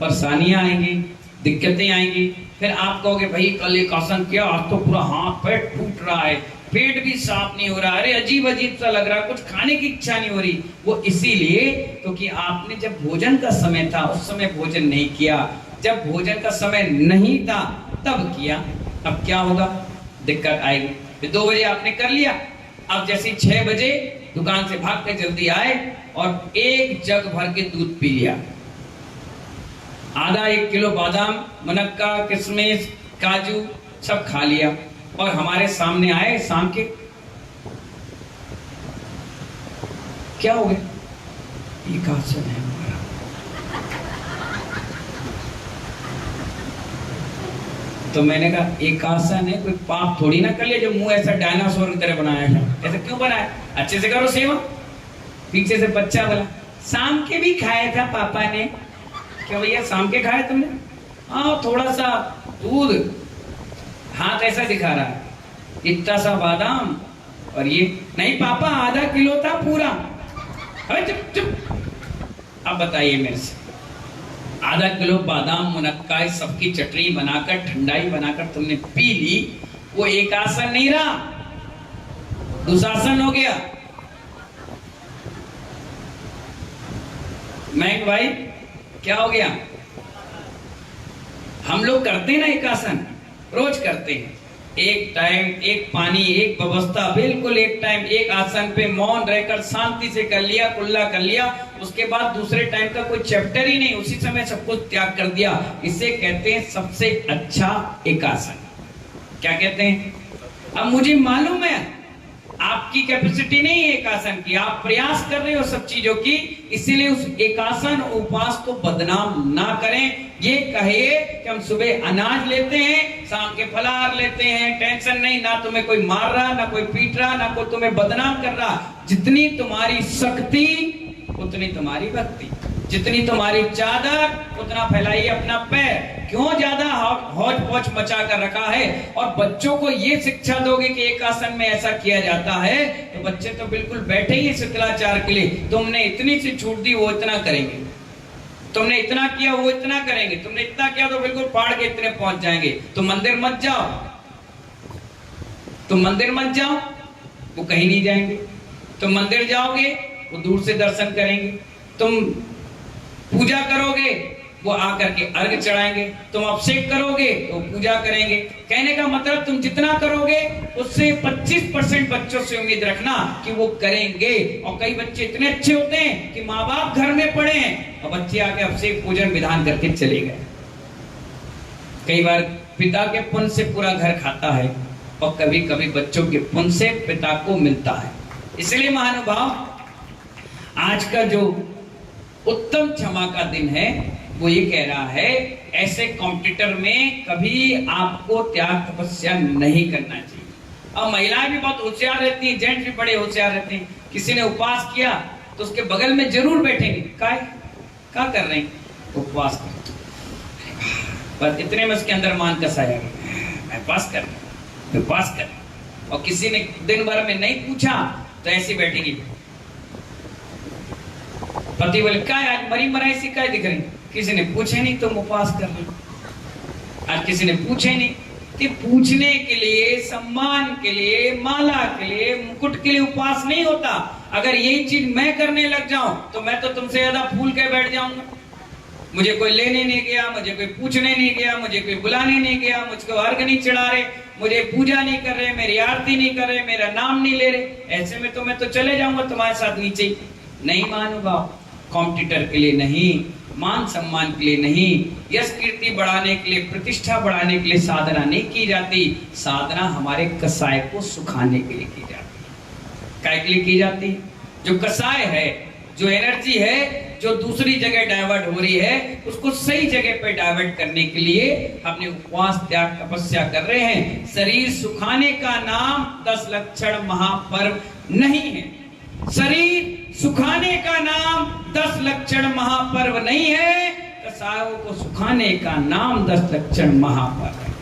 परेशानियां आएंगी, दिक्कतें आएंगी। फिर आप कहोगे भाई कल एकासन किया, आज तो पूरा हाथ पैर टूट रहा है, पेट भी साफ नहीं हो रहा, अरे अजीब अजीब सा लग रहा, कुछ खाने की इच्छा नहीं हो रही। वो इसीलिए क्योंकि आपने जब भोजन का समय था उस समय भोजन नहीं किया, जब भोजन का समय नहीं था तब किया। अब क्या होगा? दिक्कत आएगी। फिर 2 बजे आपने कर लिया, अब जैसे 6 बजे दुकान से भाग के जल्दी आए और 1 जग भर के दूध पी लिया, आधा 1 किलो बादाम, मुनक्का, किशमिश, काजू सब खा लिया, और हमारे सामने आए शाम के, क्या हो गया? एकासन है हमारा। तो मैंने कहा एकासन है, कोई पाप थोड़ी ना कर लिया जो मुंह ऐसा डायनासोर की तरह बनाया है। ऐसा क्यों बनाया? अच्छे से करो सेवा। पीछे से बच्चा बोला शाम के भी खाया था पापा ने। क्या भैया शाम के खाए तुमने? हाँ थोड़ा सा दूध, हाथ ऐसा दिखा रहा है, इतना सा बादाम और ये। नहीं पापा आधा किलो था पूरा। अरे चुप चुप। अब बताइए मेरे से, आधा किलो बादाम मुनक्का सबकी चटनी बनाकर ठंडाई बनाकर तुमने पी ली, वो एक आसन नहीं रहा, दुशासन हो गया। मैं भाई क्या हो गया? हम लोग करते हैं ना एक आसन, रोज करते हैं, एक टाइम एक पानी एक व्यवस्था, बिल्कुल एक टाइम एक आसन पे मौन रहकर शांति से कर लिया, कुल्ला कर लिया, उसके बाद दूसरे टाइम का कोई चैप्टर ही नहीं, उसी समय सब कुछ त्याग कर दिया। इसे कहते हैं सबसे अच्छा एक आसन। क्या कहते हैं? अब मुझे मालूम है आपकी कैपेसिटी नहीं है एक आसन की, आप प्रयास कर रहे हो सब चीजों की, इसीलिए उस एकासन उपवास को बदनाम ना करें। ये कहिए कि हम सुबह अनाज लेते हैं, शाम के फलाहार लेते हैं, टेंशन नहीं, ना तुम्हें कोई मार रहा, ना कोई पीट रहा, ना कोई तुम्हें बदनाम कर रहा। जितनी तुम्हारी शक्ति उतनी तुम्हारी भक्ति, जितनी तुम्हारी चादर उतना फैलाइए अपना पैर। क्यों ज्यादा हौच पौच मचा कर रखा है? और बच्चों को ये शिक्षा दोगे कि एक आसन में ऐसा किया जाता है, तो बच्चे तो बिल्कुल बैठे ही शिथिलाचार के लिए। तुमने इतनी सी छूट दी, वो इतना करेंगे, तुमने इतना किया वो इतना करेंगे, तुमने इतना किया तो बिल्कुल फाड़ के इतने पहुंच जाएंगे। तुम मंदिर मत जाओ, तुम मंदिर मत जाओ, वो कहीं नहीं जाएंगे। तुम मंदिर जाओगे वो दूर से दर्शन करेंगे, तुम पूजा करोगे वो आकर के अर्घ चढ़ाएंगे, तुम अभिषेक करोगे तो पूजा करेंगे। कहने का मतलब तुम जितना करोगे उससे 25% बच्चों से उम्मीद रखना कि वो करेंगे। और कई बच्चे इतने अच्छे होते हैं कि माँ बाप घर में पड़े हैं और बच्चे आके अभिषेक पूजन विधान करके चले गए। कई बार पिता के पुण्य से पूरा घर खाता है और कभी कभी बच्चों के पुण्य से पिता को मिलता है। इसलिए महानुभाव, आज का जो उत्तम क्षमा का दिन है वो ये कह रहा है, ऐसे कॉम्पिटिटर में कभी आपको त्याग तपस्या नहीं करना चाहिए। और महिलाएं भी बहुत होशियार रहती हैं, जेंट्स भी बड़े होशियार रहते हैं। किसी ने उपवास किया तो उसके बगल में जरूर बैठेंगे, क्या कर रहे हैं? उपवास कर, पर इतने में उसके अंदर मान कसाया, मैं उपवास कर रहा हूं, उपवास कर। और किसी ने दिन भर में नहीं पूछा तो ऐसी बैठेगी। पति बोले क्या आज मरी मराई सी क्या दिख रही? किसी ने पूछे नहीं तुम उपवास कर रहे। आज किसी ने पूछे नहीं कि पूछने के लिए, सम्मान के लिए, माला के लिए, मुकुट के लिए उपवास नहीं होता। अगर यही चीज मैं करने लग जाऊं तो मैं तो तुमसे ज्यादा फूल के बैठ जाऊंगा। मुझे कोई लेने नहीं गया, मुझे कोई पूछने नहीं गया, मुझे कोई बुलाने नहीं गया, मुझको अर्घ नहीं चढ़ा रहे, मुझे पूजा नहीं कर रहे, मेरी आरती नहीं कर रहे, मेरा नाम नहीं ले रहे। ऐसे में तो मैं तो चले जाऊंगा तुम्हारे साथ नीचे ही। नहीं महानुभाव, कॉम्पिटिटर के लिए नहीं, मान सम्मान के लिए नहीं, यश कीर्ति बढ़ाने के लिए, प्रतिष्ठा बढ़ाने के लिए साधना नहीं की जाती। साधना हमारे कसाय को सुखाने के लिए की जाती है। काय के लिए की जाती है? जो कसाय है, जो एनर्जी है जो दूसरी जगह डाइवर्ट हो रही है, उसको सही जगह पे डाइवर्ट करने के लिए हमने उपवास त्याग तपस्या कर रहे हैं। शरीर सुखाने का नाम 10 लक्षण महापर्व नहीं है। शरीर सुखाने का नाम 10 लक्षण महापर्व नहीं है। कसायों को सुखाने का नाम 10 लक्षण महापर्व है।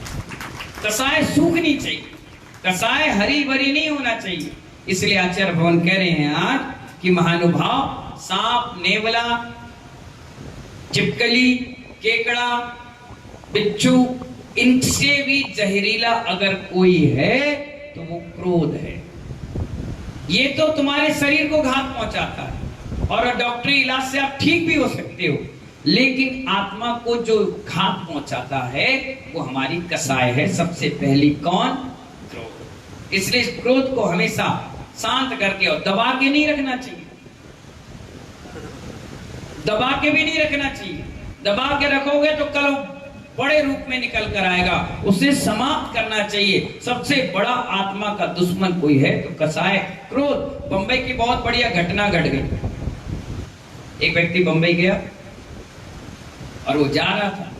कसाय सूखनी चाहिए, कसाय हरी भरी नहीं होना चाहिए। इसलिए आचार्य भगवान कह रहे हैं आज कि महानुभाव, सांप, नेवला, चिपकली, केकड़ा, बिच्छू, इनसे भी जहरीला अगर कोई है तो वो क्रोध है। ये तो तुम्हारे शरीर को घात पहुंचाता है और डॉक्टरी इलाज से आप ठीक भी हो सकते हो, लेकिन आत्मा को जो घात पहुंचाता है वो हमारी कसाय है। सबसे पहली कौन? क्रोध। इसलिए इस क्रोध को हमेशा शांत करके और दबा के नहीं रखना चाहिए, दबा के भी नहीं रखना चाहिए। दबा के रखोगे तो कल बड़े रूप में निकल कर आएगा। उसे समाप्त करना चाहिए। सबसे बड़ा आत्मा का दुश्मन कोई है तो कसाय क्रोध। बंबई की बहुत बढ़िया घटना घट गई। एक व्यक्ति बंबई गया और वो जा रहा था,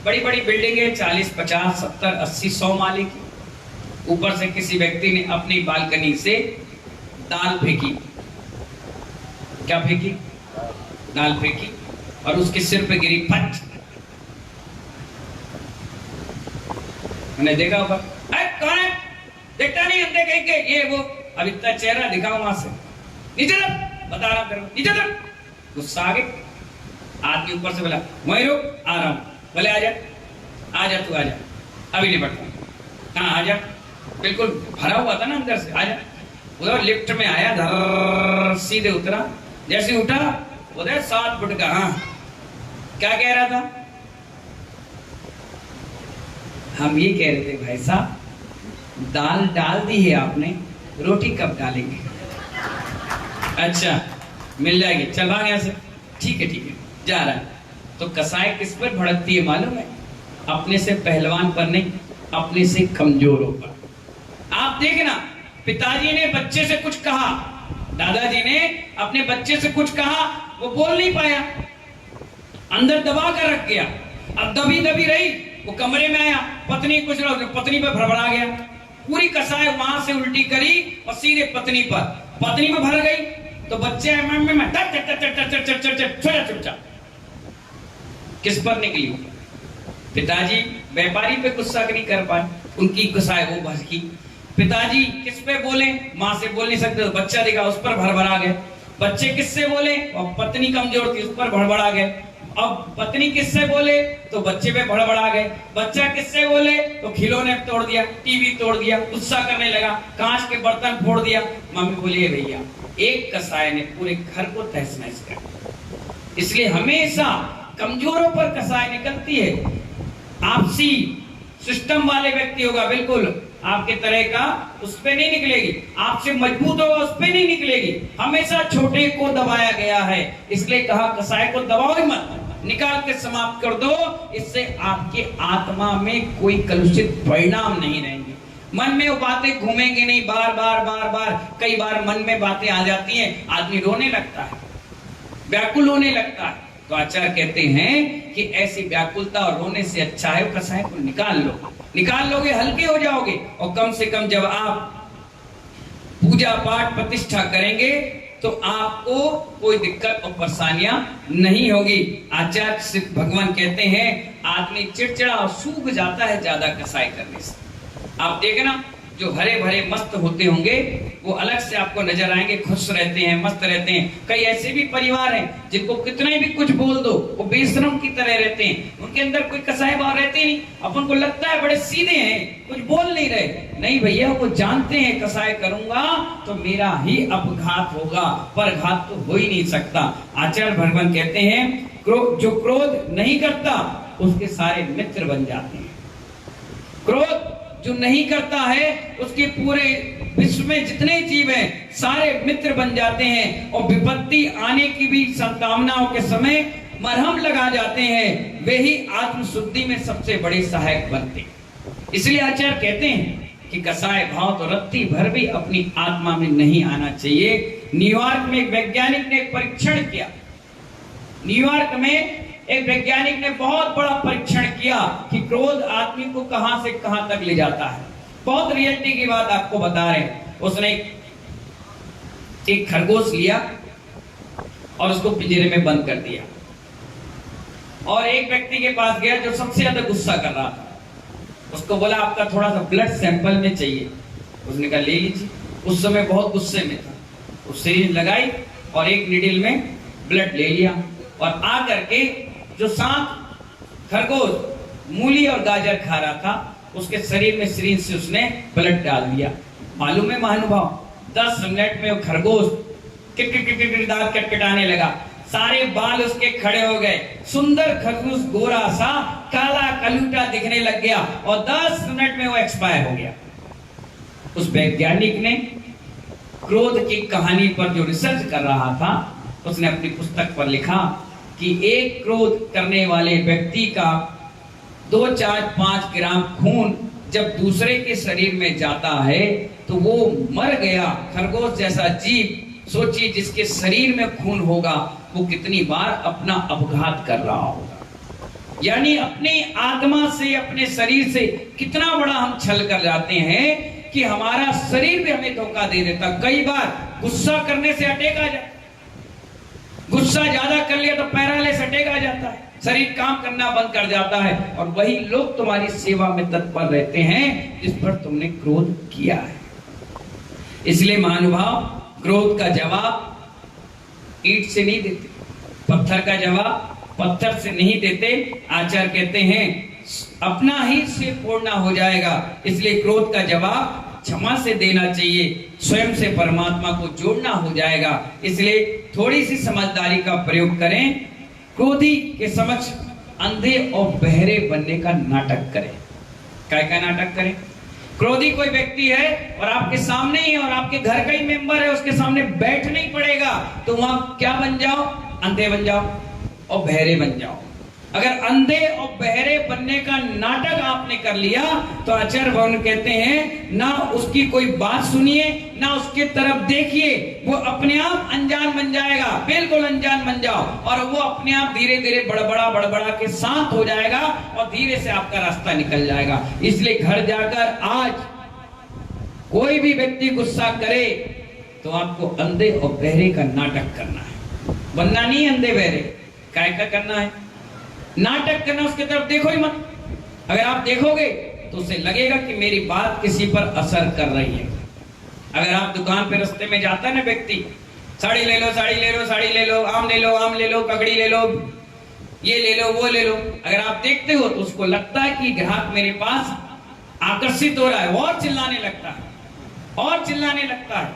बड़ी बड़ी बिल्डिंगें 40, 50, 70, 80, 100 माले की। ऊपर से किसी व्यक्ति ने अपनी बालकनी से दाल फेंकी। क्या फेंकी? दाल फेंकी और उसके सिर पे गिरी, फट। मैंने देखा होगा, कौन है, देखता नहीं अंधे कहीं के, ये वो। अब इतना चेहरा दिखाओ वहां से, नीचे दर, बता रहा तेरे को, नीचे दर। गुस्सा आ गया, आदमी ऊपर से बोला, वहीं रुक, आ रहा हूं। बोले आजा, आजा तू आजा, अभी नहीं बढ़ता। हाँ आजा, बिल्कुल भरा हुआ था ना अंदर से, आजा। उधर लिफ्ट में आया, धर सीधे उतरा, जैसे उठा उधर 7 फुट का। हाँ क्या कह रहा था? हम ये कह रहे थे भाई साहब, दाल डाल दी है आपने, रोटी कब डालेंगे? अच्छा मिल जाएगी, चल भाग यहाँ से। ठीक है जा रहा है। तो कसाई किस पर भड़कती है मालूम है? अपने से पहलवान पर नहीं, अपने से कमजोरों पर। आप देखना, पिताजी ने बच्चे से कुछ कहा, दादाजी ने अपने बच्चे से कुछ कहा, वो बोल नहीं पाया, अंदर दबा कर रख गया। अब दबी दबी रही, वो कमरे में आया, पत्नी कुछ पत्नी पर भड़बड़ा गया, पूरी कसाई वहां से उल्टी करी और सीधे पत्नी पर, पत्नी में भर गई। तो बच्चे चुपचाप किस पर निकली? पिताजी व्यापारी पे गुस्सा नहीं कर पाए, उनकी कसाई वो भड़की। पिताजी किस पे बोले? माँ से बोल नहीं सकते, तो बच्चा दिखा, उस पर भड़बड़ा गए। बच्चे किससे बोले? और पत्नी कमजोर थी, उस पर भड़बड़ा गए। अब पत्नी किससे बोले? तो बच्चे पे भड़बड़ा गए। बच्चा किससे बोले? तो खिलौने तोड़ दिया, टीवी तोड़ दिया, गुस्सा करने लगा, कांच के बर्तन फोड़ दिया। मम्मी बोली, भैया एक कसाई ने पूरे घर को तहस नहस कर दिया। इसलिए हमेशा कमजोरों पर कसाई निकलती है। आपसी सिस्टम वाले व्यक्ति होगा, बिल्कुल आपके तरह का, उस पे नहीं निकलेगी। आपसे मजबूत होगा, उस पे नहीं निकलेगी। हमेशा छोटे को दबाया गया है, इसलिए कहा कसाई को दबाओ ही मत, निकाल के समाप्त कर दो। इससे आपके आत्मा में कोई कलुषित परिणाम नहीं रहेंगे। मन में वो बातें घूमेंगे नहीं, बार बार बार बार। कई बार मन में बातें आ जाती हैं, आदमी रोने लगता है, व्याकुल होने लगता है। तो आचार्य कहते हैं कि ऐसी व्याकुलता और रोने से अच्छा है कसाई को निकाल लो। निकाल लोगे, हल्के हो जाओगे। और कम से कम जब आप पूजा पाठ प्रतिष्ठा करेंगे तो आपको कोई दिक्कत और परेशानियां नहीं होगी। आचार्य भगवान कहते हैं आदमी चिड़चिड़ा और सूख जाता है ज्यादा कसाई करने से। आप देखना, जो हरे भरे मस्त होते होंगे वो अलग से आपको नजर आएंगे, खुश रहते हैं, मस्त रहते हैं। कई ऐसे भी परिवार हैं जिनको कितने भी कुछ बोल दो वो बेशरम की तरह रहते हैं, उनके अंदर कोई कसाई भाव रहते नहीं। अपन को लगता है बड़े सीधे हैं, कुछ बोल नहीं रहे। नहीं भैया, वो जानते हैं कसाई करूंगा तो मेरा ही अपघात होगा, पर घात तो हो ही नहीं सकता। आचार्य भगवान कहते हैं जो क्रोध नहीं करता उसके सारे मित्र बन जाते हैं। क्रोध जो नहीं करता है उसके पूरे विश्व में जितने जीव हैं सारे मित्र बन जाते हैं, और विपत्ति आने की भी संभावनाओं के समय मरहम लगा जाते हैं। वे ही आत्म शुद्धि में सबसे बड़े सहायक बनते हैं। इसलिए आचार्य कहते हैं कि कसाय भाव तो रत्ती भर भी अपनी आत्मा में नहीं आना चाहिए। न्यूयॉर्क में एक वैज्ञानिक ने एक परीक्षण किया। न्यूयॉर्क में एक वैज्ञानिक ने बहुत बड़ा परीक्षण किया कि क्रोध आदमी को कहां से कहां तक ले जाता है। बहुत रियलिटी की बात आपको बता रहे हैं। उसने एक खरगोश लिया और उसको पिंजरे में बंद कर दिया, और एक व्यक्ति के पास गया जो सबसे ज्यादा गुस्सा कर रहा था। उसको बोला आपका थोड़ा सा ब्लड सैंपल में चाहिए। उसने कहा ले लीजिए। उस समय बहुत गुस्से में था, उससे लगाई और एक निडिल में ब्लड ले लिया, और आ करके जो सांप खरगोश मूली और गाजर खा रहा था उसके शरीर में सिरिंज से उसने ब्लड डाल दिया। मालूम है महानुभाव, 10 मिनट में वो खरगोश दांत कटकटाने लगा, सारे बाल उसके खड़े हो गए, सुंदर खरगोश गोरा सा काला कलूटा दिखने लग गया, और 10 मिनट में वो एक्सपायर हो गया। उस वैज्ञानिक ने क्रोध की कहानी पर जो रिसर्च कर रहा था उसने अपनी पुस्तक पर लिखा कि एक क्रोध करने वाले व्यक्ति का 2, 4, 5 ग्राम खून जब दूसरे के शरीर में जाता है तो वो मर गया खरगोश जैसा जीव। सोचिए जिसके शरीर में खून होगा वो कितनी बार अपना अपघात कर रहा होगा। यानी अपनी आत्मा से, अपने शरीर से कितना बड़ा हम छल कर जाते हैं कि हमारा शरीर भी हमें धोखा दे देता। कई बार गुस्सा करने से अटैक आ जाता, गुस्सा ज्यादा कर लिया तो पैरालिसिस अटैक आ जाता है, शरीर काम करना बंद कर जाता है, और वही लोग तुम्हारी सेवा में तत्पर रहते हैं जिस पर तुमने क्रोध किया है। इसलिए महानुभाव, क्रोध का जवाब ईंट से नहीं देते, पत्थर का जवाब पत्थर से नहीं देते। आचार्य कहते हैं अपना ही सिर फोड़ना हो जाएगा, इसलिए क्रोध का जवाब क्षमा से देना चाहिए, स्वयं से परमात्मा को जोड़ना हो जाएगा। इसलिए थोड़ी सी समझदारी का प्रयोग करें, क्रोधी के समक्ष अंधे और बहरे बनने का नाटक करें। क्या क्या नाटक करें? क्रोधी कोई व्यक्ति है और आपके सामने ही है और आपके घर का ही मेंबर है, उसके सामने बैठ नहीं पड़ेगा, तो वहां क्या बन जाओ? अंधे बन जाओ और बहरे बन जाओ। अगर अंधे और बहरे बनने का नाटक आपने कर लिया तो आचार्य भवन कहते हैं ना उसकी कोई बात सुनिए, ना उसके तरफ देखिए, वो अपने आप अनजान बन जाएगा, बिल्कुल अनजान बन जाओ, और वो अपने आप धीरे धीरे बड़बड़ा के शांत हो जाएगा और धीरे से आपका रास्ता निकल जाएगा। इसलिए घर जाकर आज कोई भी व्यक्ति गुस्सा करे तो आपको अंधे और बहरे का नाटक करना है, बनना नहीं अंधे बहरे। क्या करना है? नाटक करना, उसके तरफ देखो ही मत। अगर आप देखोगे तो उसे लगेगा कि मेरी बात किसी पर असर कर रही है। अगर आप दुकान पे रास्ते में जाता है ना व्यक्ति, साड़ी ले लो, साड़ी ले लो, साड़ी ले लो, आम ले लो, आम ले लो, ककड़ी ले लो, ये ले लो, वो ले लो, अगर आप देखते हो तो उसको लगता है कि ग्राहक मेरे पास आकर्षित हो रहा है, और चिल्लाने लगता है, और चिल्लाने लगता है,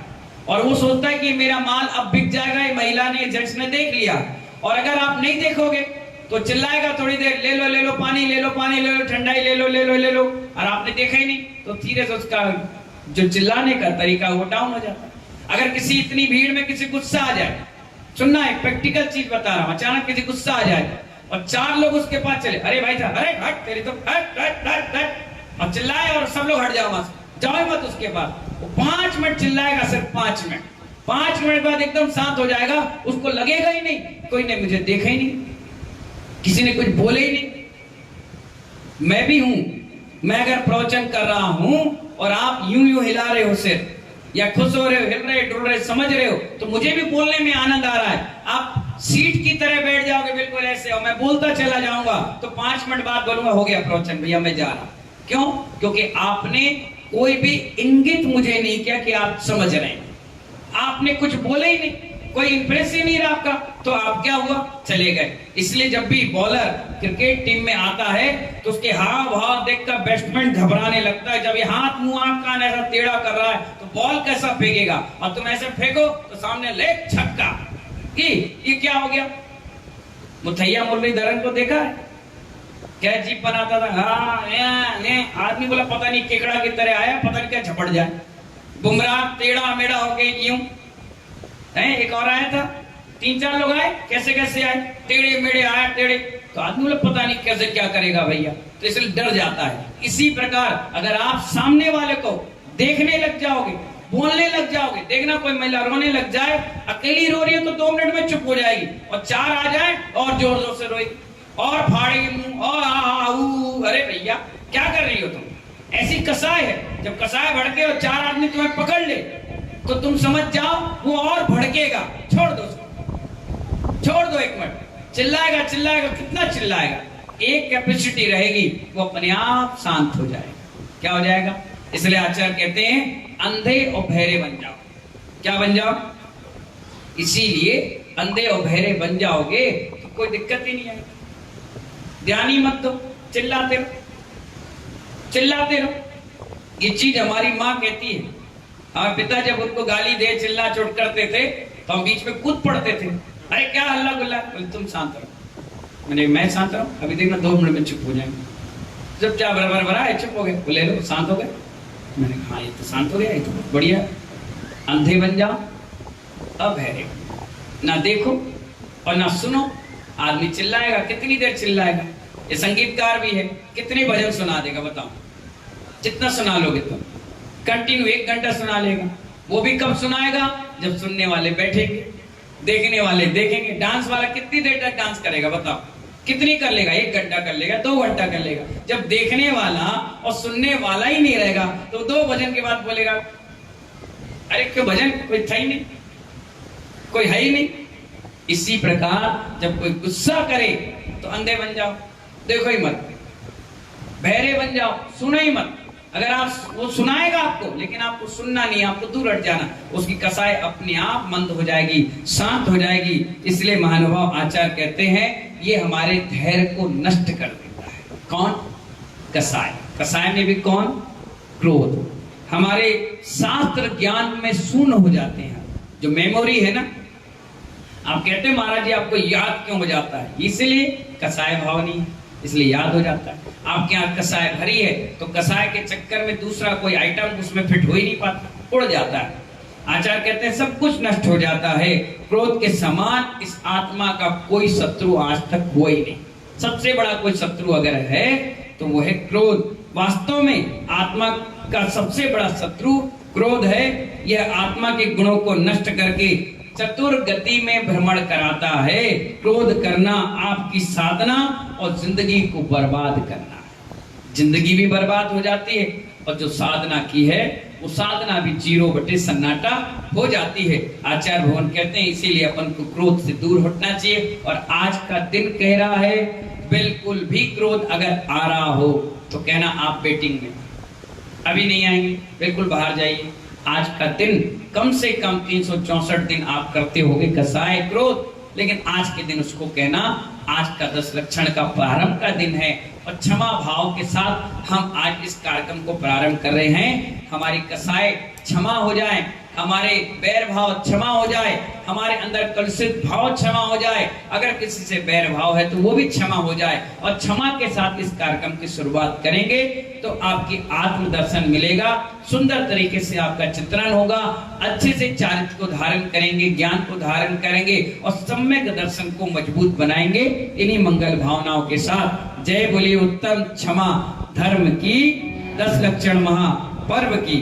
और वो सोचता है कि मेरा माल अब बिक जाएगा, ये महिला ने, जेंट्स ने देख लिया। और अगर आप नहीं देखोगे तो चिल्लाएगा थोड़ी देर, ले लो पानी, ले लो पानी, ले लो ठंडाई, ले लो, और आपने देखा ही नहीं, तो धीरे से उसका जो चिल्लाने का तरीका वो डाउन हो जाता है। अगर किसी इतनी भीड़ में किसी गुस्सा आ जाए, सुनना है प्रैक्टिकल चीज बता रहा हूं, अचानक किसी गुस्सा आ जाए और 4 लोग उसके पास चले, अरे भाई साहब, अरे हट तेरी तो हट, और चिल्लाए और सब लोग हट जाओ, वहां से जाओ मत उसके पास। वो 5 मिनट चिल्लाएगा, सिर्फ 5 मिनट, 5 मिनट बाद एकदम शांत हो जाएगा, उसको लगेगा ही नहीं कोई ने मुझे देखा ही नहीं, किसी ने कुछ बोले ही नहीं। मैं भी हूं, मैं अगर प्रवचन कर रहा हूं और आप यूं हिला रहे हो सिर, या खुश हो रहे हो, हिल रहे, डुल रहे, समझ रहे हो, तो मुझे भी बोलने में आनंद आ रहा है। आप सीट की तरह बैठ जाओगे बिल्कुल ऐसे, और मैं बोलता चला जाऊंगा, तो 5 मिनट बाद बोलूंगा हो गया प्रवचन भैया मैं जा रहा। क्यों? क्योंकि आपने कोई भी इंगित मुझे नहीं किया कि आप समझ रहे हैं, आपने कुछ बोले ही नहीं, कोई इंप्रेस ही नहीं रहा आपका, तो आप क्या हुआ? चले गए। इसलिए जब भी बॉलर क्रिकेट टीम में आता है तो उसके हाव भाव देखकर बैट्समैन घबराने लगता है। जब ये हाथ मुंह आंख कान ऐसा टेढ़ा कर रहा है तो बॉल कैसा फेंकेगा, और तुम ऐसे फेंको तो सामने ले छक्का, कि ये क्या हो गया? मुथैया मुरलीधरन को देखा है क्या जीप बनाता था? हाँ, आदमी बोला पता नहीं केकड़ा की तरह आया, पता नहीं क्या झपट जाए। बुमराह टेढ़ा मेढ़ा हो गए यूं है। एक और आया था, 3-4 लोग आए, कैसे कैसे आए, टेढ़े मेढ़े आया, टेढ़े, तो आदमी बोला पता नहीं कैसे क्या करेगा भैया, तो इसलिए डर जाता है। इसी प्रकार अगर आप सामने वाले को देखने लग जाओगे, बोलने लग जाओगे, देखना कोई महिला रोने लग जाए, अकेली रो रही है तो 2 मिनट में चुप हो जाएगी, और 4 आ जाए और जोर जोर से रोएगी और फाड़ेगी मुंह, और अरे भैया क्या कर रही हो तुम? ऐसी कसाय है, जब कसाय भड़के और 4 आदमी तुम्हें पकड़ ले तो तुम समझ जाओ वो और भड़केगा। छोड़ दो उसको, छोड़ दो, 1 मिनट चिल्लाएगा, कितना चिल्लाएगा, एक कैपेसिटी रहेगी, वो अपने आप शांत हो जाएगा। क्या हो जाएगा? इसलिए आचार्य कहते हैं अंधे और बहरे बन जाओ। क्या बन जाओ? इसीलिए अंधे और बहरे बन जाओगे तो कोई दिक्कत ही नहीं आएगी। ध्यान ही मत दो, चिल्लाते रहो। ये चीज हमारी माँ कहती है। हमारे पिता जब उनको गाली दे, चिल्ला चोट करते थे तो हम बीच में कूद पड़ते थे, अरे क्या हल्ला गुल्ला, तुम शांत रहो। मैंने मैं शांत रहो, अभी देखना 2 मिनट में चुप हो जाएंगे। जब क्या भरा है, चुप हो गए, बोले लो शांत हो गए। मैंने कहा ये तो शांत हो गया, ये तो बढ़िया। अंधे बन जाओ, अब है ना देखो और ना सुनो। आदमी चिल्लाएगा, कितनी देर चिल्लाएगा? ये संगीतकार भी है, कितने भजन सुना देगा बताओ? कितना सुना लोगे तुम? कंटिन्यू 1 घंटा सुना लेगा। वो भी कब सुनाएगा? जब सुनने वाले बैठेंगे, देखने वाले देखेंगे। डांस वाला कितनी देर तक डांस करेगा बताओ? कितनी कर लेगा? 1 घंटा कर लेगा, 2 घंटा कर लेगा। जब देखने वाला और सुनने वाला ही नहीं रहेगा तो 2 भजन के बाद बोलेगा अरे क्यों भजन कोई था ही नहीं, कोई है ही नहीं। इसी प्रकार जब कोई गुस्सा करे तो अंधे बन जाओ, देखो ही मत, बहरे बन जाओ, सुनो ही मत। अगर आप वो सुनाएगा आपको, लेकिन आपको सुनना नहीं, आपको दूर हट जाना, उसकी कसाई अपने आप मंद हो जाएगी, शांत हो जाएगी। इसलिए महानुभाव आचार्य कहते हैं ये हमारे धैर्य को नष्ट कर देता है। कौन? कसाय। कसाय में भी कौन? क्रोध। हमारे शास्त्र ज्ञान में शून्य हो जाते हैं। जो मेमोरी है ना, आप कहते हैं महाराज जी आपको याद क्यों हो जाता है? इसलिए कसाय भाव नहीं है, इसलिए याद हो जाता है। आपके यहाँ कसाय भरी है तो कसाय के चक्कर में दूसरा कोई आइटम उसमें फिट हो ही नहीं पाता, उड़ जाता है। आचार्य कहते हैं सब कुछ नष्ट हो जाता है। क्रोध के समान इस आत्मा का कोई शत्रु आज तक हुआ ही नहीं। सबसे बड़ा कोई शत्रु अगर है तो वो है क्रोध। वास्तव में आत्मा का सबसे बड़ा शत्रु क्रोध है। यह आत्मा के गुणों को नष्ट करके चतुर गति में भ्रमण कराता है। क्रोध करना आपकी साधना और जिंदगी को बर्बाद करना है। जिंदगी भी बर्बाद हो जाती है और जो साधना की है वो साधना भी 0 सन्नाटा हो जाती है। आचार्य भगवान कहते हैं इसीलिए अपन को क्रोध से दूर हटना चाहिए। और आज का दिन कह रहा है बिल्कुल भी क्रोध अगर आ रहा हो तो कहना आप वेटिंग में, अभी नहीं आएंगे, बिल्कुल बाहर जाइए। आज का दिन कम से कम 364 दिन आप करते होगे कसाय क्रोध, लेकिन आज के दिन उसको कहना आज का 10 लक्षण का प्रारंभ का दिन है और क्षमा भाव के साथ हम आज इस कार्यक्रम को प्रारंभ कर रहे हैं। हमारी कसाय क्षमा हो जाए, हमारे बैर भाव क्षमा हो जाए, हमारे अंदर कलुषित भाव क्षमा हो जाए, अगर किसी से बैर भाव है तो वो भी क्षमा हो जाए। और क्षमा के साथ इस कार्यक्रम की शुरुआत करेंगे तो आपकी आत्म दर्शन मिलेगा, सुंदर तरीके से आपका चित्रण होगा, अच्छे से चारित्र को धारण करेंगे, ज्ञान को धारण करेंगे और सम्यक दर्शन को मजबूत बनाएंगे इन्हीं मंगल भावनाओं के साथ। जय बोलिए उत्तम क्षमा धर्म की, 10 लक्षण महापर्व की।